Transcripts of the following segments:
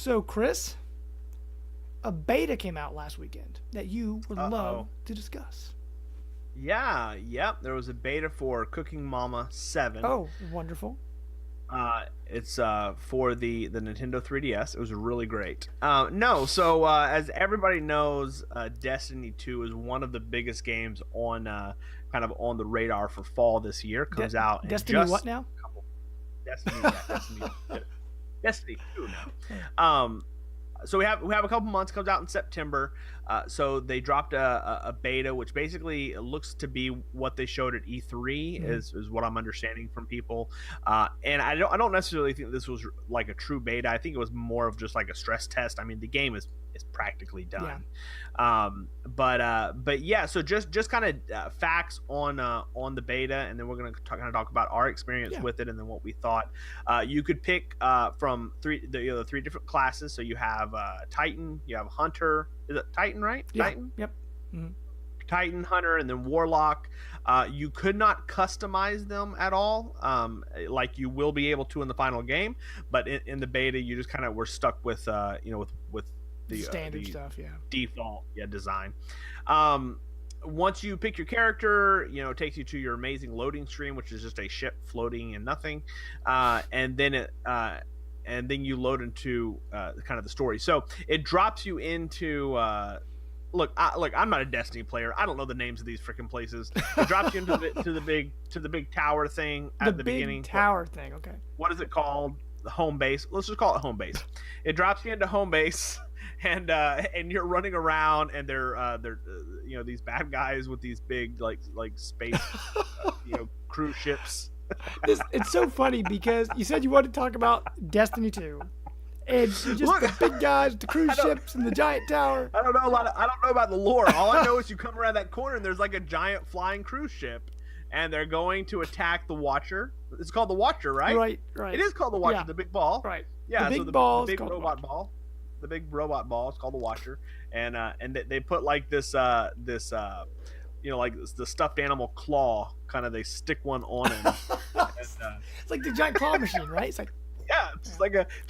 So, Chris, a beta came out last weekend that you would love to discuss. Yeah, yep. There was a beta for Cooking Mama 7. Oh, wonderful. It's for the Nintendo 3DS. It was really great. No, so as everybody knows, Destiny 2 is one of the biggest games on kind of on the radar for fall this year. Comes out in Destiny just what now? Destiny, yeah, Destiny 2 now. So we have a couple months. Comes out in September. So they dropped a beta, which basically looks to be what they showed at E3, is what I'm understanding from people. And I don't necessarily think this was like a true beta. I think it was more of just like a stress test. I mean, the game is practically done. Yeah. But yeah. So just kind of facts on the beta, and then we're gonna kind of talk about our experience with it, and then what we thought. You could pick from the three different classes. So you have Titan, you have Hunter. Is it Titan, right? Yeah. Titan? Yep. Mm-hmm. Titan, Hunter, and then Warlock. You could not customize them at all, like you will be able to in the final game. But in the beta, you just kind of were stuck with with the standard stuff, default design. Once you pick your character, it takes you to your amazing loading screen, which is just a ship floating in nothing, and then you load into kind of the story. So it drops you into look, I'm not a Destiny player. I don't know the names of these freaking places. It drops you into the big tower thing at the beginning. The big tower thing. Okay. What is it called? The home base. Let's just call it home base. It drops you into home base, and you're running around, and they're these bad guys with these big like space cruise ships. It's so funny because you said you wanted to talk about Destiny 2, and the big guys with the cruise ships and the giant tower. I don't know I don't know about the lore. All I know is you come around that corner and there's like a giant flying cruise ship, and they're going to attack the Watcher. It's called the Watcher, right? Right. It is called the Watcher. Yeah. The big ball. Right. Yeah. The big so ball. The big robot ball. The big robot ball is called the Watcher, and they put like this like the stuffed animal claw, kind of they stick one on him. It's like the giant claw machine, right? It's like it's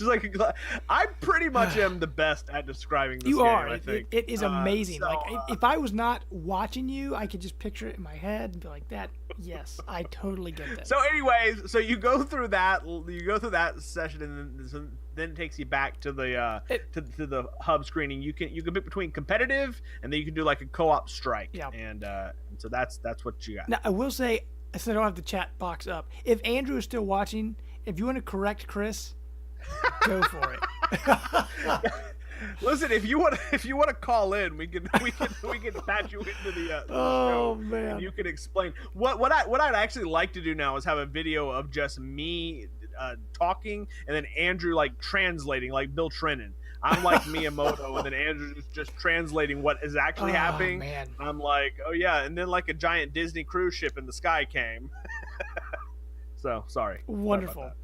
like a I pretty much am the best at describing this you game. are. I think it is amazing. Like if I was not watching you, I could just picture it in my head and be like, "That, yes, I totally get that." So, anyways, so you go through that session, and then it takes you back to the to the hub screening. You can pick between competitive, and then you can do like a co-op strike. Yeah. And so that's what you got. Now I will say, since I don't have the chat box up, if Andrew is still watching, if you want to correct Chris, go for it. Listen, if you want to call in, we can patch you into the oh show, man, and you can explain what I'd actually like to do now is have a video of just me talking, and then Andrew like translating, like Bill Trennan. I'm like Miyamoto, and then Andrew's just translating what is actually happening. Man. I'm like, oh yeah, and then like a giant Disney cruise ship in the sky came. So sorry. Wonderful. Sorry about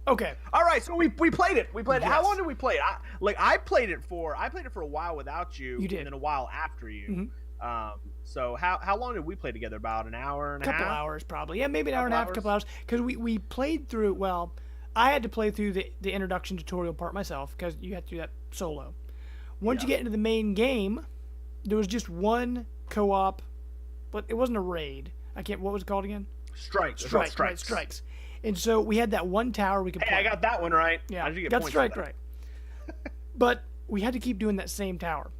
that. Okay. All right, so we played it. Yes. How long did we play it? I played it for a while without you. You did. And then a while after you. Mm-hmm. So how long did we play together? About an hour and a half? Couple hours probably. Yeah, maybe an hour and a half, couple hours. Because we played through. Well, I had to play through the introduction tutorial part myself because you had to do that solo. Once you get into the main game, there was just one co-op, but it wasn't a raid. What was it called again? Strikes. And so we had that one tower we could play. I got that one right. Yeah, I get got points strike for that. right. But we had to keep doing that same tower.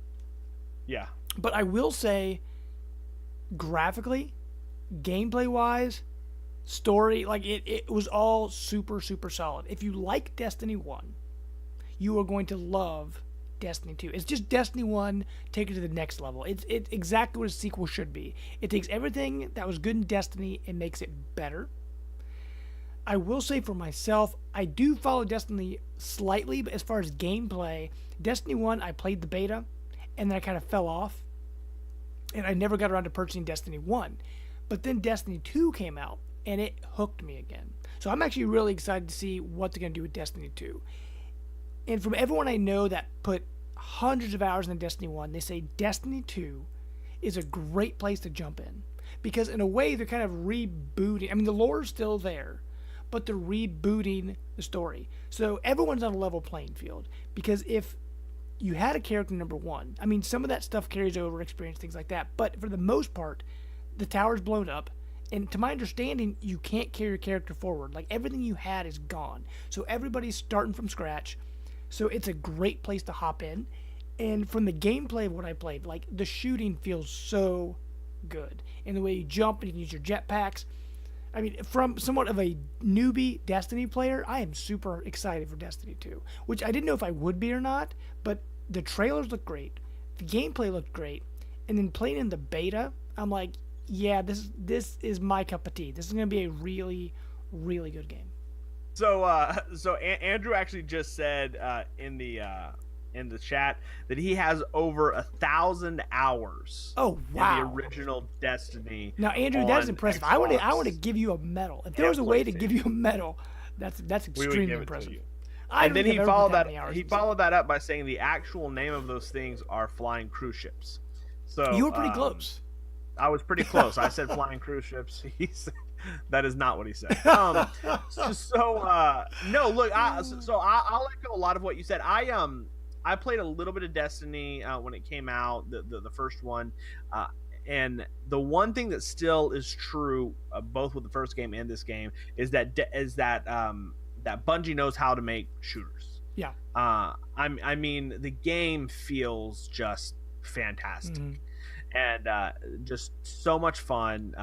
Yeah. But I will say, graphically, gameplay-wise, story, like it was all super, super solid. If you like Destiny 1, you are going to love Destiny 2. It's just Destiny 1 take it to the next level. It's exactly what a sequel should be. It takes everything that was good in Destiny and makes it better. I will say for myself, I do follow Destiny slightly, but as far as gameplay, Destiny 1, I played the beta, and then I kind of fell off, and I never got around to purchasing Destiny 1. But then Destiny 2 came out, and it hooked me again. So I'm actually really excited to see what they're going to do with Destiny 2. And from everyone I know that put hundreds of hours into Destiny 1, they say Destiny 2 is a great place to jump in. Because in a way, they're kind of rebooting. I mean, the lore is still there, but they're rebooting the story. So everyone's on a level playing field. Because if you had a character number 1, I mean, some of that stuff carries over, experience, things like that. But for the most part, the tower's blown up. And to my understanding, you can't carry your character forward. Like, everything you had is gone. So everybody's starting from scratch. So it's a great place to hop in. And from the gameplay of what I played, like, the shooting feels so good. And the way you jump and you can use your jetpacks. I mean, from somewhat of a newbie Destiny player, I am super excited for Destiny 2. Which I didn't know if I would be or not, but the trailers look great. The gameplay looked great. And then playing in the beta, I'm like, yeah, this is my cup of tea. This is going to be a really, really good game. So Andrew actually just said in the chat that he has over 1,000 hours. Oh wow! In the original Destiny. Now, Andrew, that's impressive. Xbox. I want to give you a medal. If there was a way to give you a medal, that's extremely impressive. And then he followed that up by saying the actual name of those things are flying cruise ships. So you were pretty close. I was pretty close. I said flying cruise ships. He said that is not what he said. No, look. I'll echo a lot of what you said. I played a little bit of Destiny when it came out, the first one, and the one thing that still is true, both with the first game and this game, is that that Bungie knows how to make shooters. Yeah. I mean, the game feels just fantastic. Mm-hmm. And just so much fun,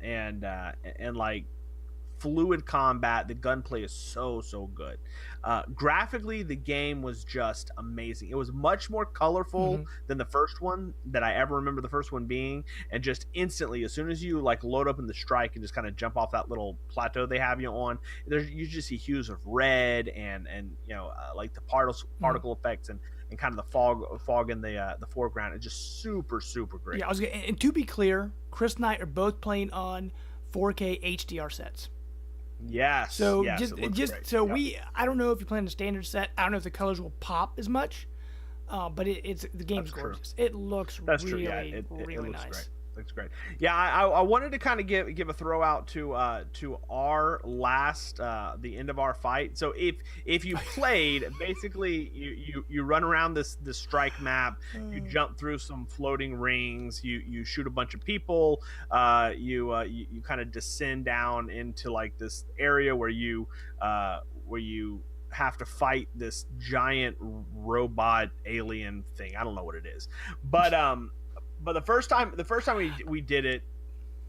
and like fluid combat. The gunplay is so good. Graphically, the game was just amazing. It was much more colorful than the first one that I ever remember the first one being. And just instantly, as soon as you like load up in the strike and just kind of jump off that little plateau they have you on, you just see hues of red and like the particle effects and kind of the fog in the foreground. It's just super great. Yeah, and to be clear, Chris and I are both playing on 4K HDR sets. Yes. So yes, I don't know if you're playing the standard set. I don't know if the colors will pop as much, but the game's gorgeous. True. It looks really really nice. Great. Looks great. Yeah, I wanted to kind of give a throw out to our last the end of our fight. So if you played, basically you run around this strike map, you jump through some floating rings, you shoot a bunch of people, you kind of descend down into like this area where you have to fight this giant robot alien thing. I don't know what it is, but the first time we did it,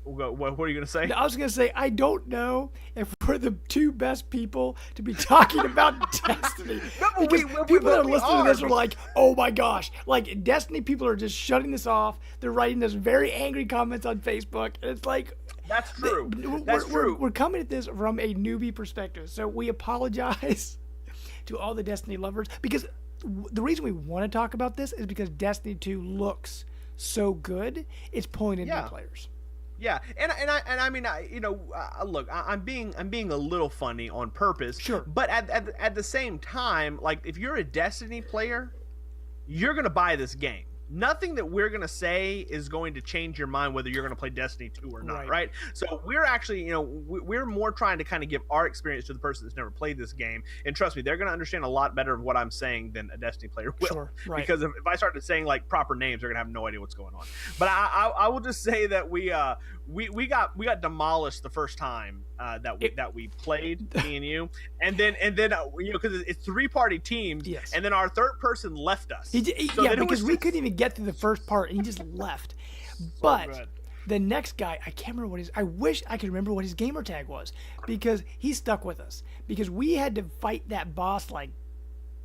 what are you gonna say? I was gonna say I don't know if we're the two best people to be talking about Destiny. No, people that are listening to this are like, oh my gosh! Like Destiny people are just shutting this off. They're writing this very angry comments on Facebook, and it's like that's true. We're coming at this from a newbie perspective, so we apologize to all the Destiny lovers because the reason we want to talk about this is because Destiny 2 looks so good, it's pulling in new players. Yeah, and I mean, look, I'm being a little funny on purpose. Sure. But at the same time, like if you're a Destiny player, you're gonna buy this game. Nothing that we're going to say is going to change your mind whether you're going to play Destiny 2 or not, right? So we're actually, we're more trying to kind of give our experience to the person that's never played this game. And trust me, they're going to understand a lot better of what I'm saying than a Destiny player will. Sure, right. Because if I started saying like proper names, they're going to have no idea what's going on. But I will just say that we got demolished the first time that we played, me and you. And then because it's 3-party teams, yes. And then our third person left us. Because we couldn't even get through the first part and he just left. But the next guy, I can't remember I wish I could remember what his gamer tag was because he stuck with us because we had to fight that boss like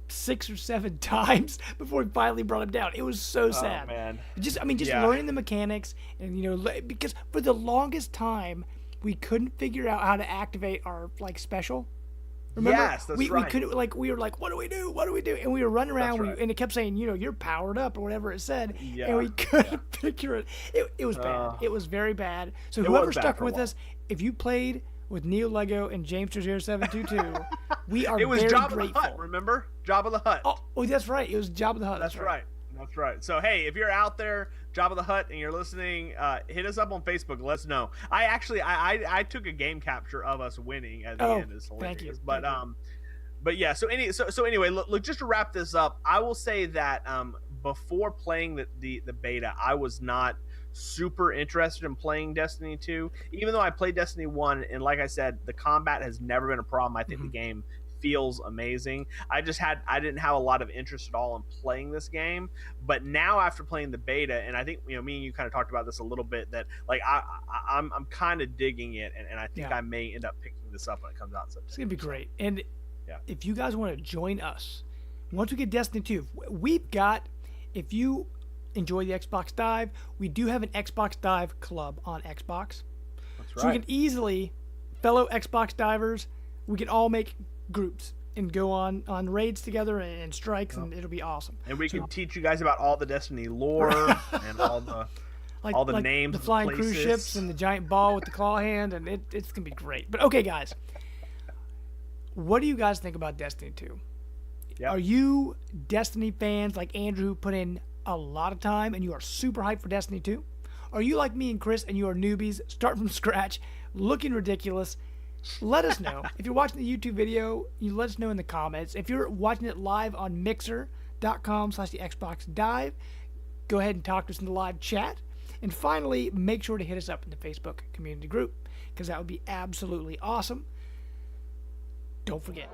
6 or 7 times before we finally brought him down. It was so sad. Oh, man. Just learning the mechanics and because for the longest time we couldn't figure out how to activate our like special. Remember? Yes, that's right. We couldn't we were like, what do we do? And we were running around and it kept saying, you're powered up or whatever it said. Yeah. And we couldn't figure it. It was bad. It was very bad. So whoever stuck with us, if you played with Neo Lego and James0722, we are very grateful. Jabba the Hutt, remember? Jabba the Hutt. Oh, that's right. It was Jabba the Hutt. That's right. That's right. So hey, if you're out there, Jabba the Hutt, and you're listening, hit us up on Facebook. Let us know. I took a game capture of us winning at the end. It's hilarious. Thank you. But yeah. So anyway, look. Just to wrap this up, I will say that before playing the beta, I was not super interested in playing Destiny 2, even though I played Destiny 1, and like I said, the combat has never been a problem. I think the game feels amazing. I didn't have a lot of interest at all in playing this game, but now after playing the beta, and I think me and you kind of talked about this a little bit, that like I'm kind of digging it, and I think I may end up picking this up when it comes out in September. It's gonna be great. And if you guys want to join us, once we get Destiny 2, we've got, if you enjoy the Xbox Dive, we do have an Xbox Dive club on Xbox. That's right. So we can easily, fellow Xbox divers, we can all make groups and go on raids together and strikes, and it'll be awesome. And we can teach you guys about all the Destiny lore and all the names, the flying of the cruise ships, and the giant ball with the claw hand, and it's gonna be great. But okay, guys, what do you guys think about Destiny 2? Are you Destiny fans like Andrew, who put in a lot of time and you are super hyped for Destiny 2? Are you like me and Chris and you are newbies, start from scratch, looking ridiculous? Let us know. If you're watching the YouTube video, you let us know in the comments. If you're watching it live on mixer.com/the Xbox Dive, go ahead and talk to us in the live chat. And finally, make sure to hit us up in the Facebook community group, because that would be absolutely awesome. Don't forget.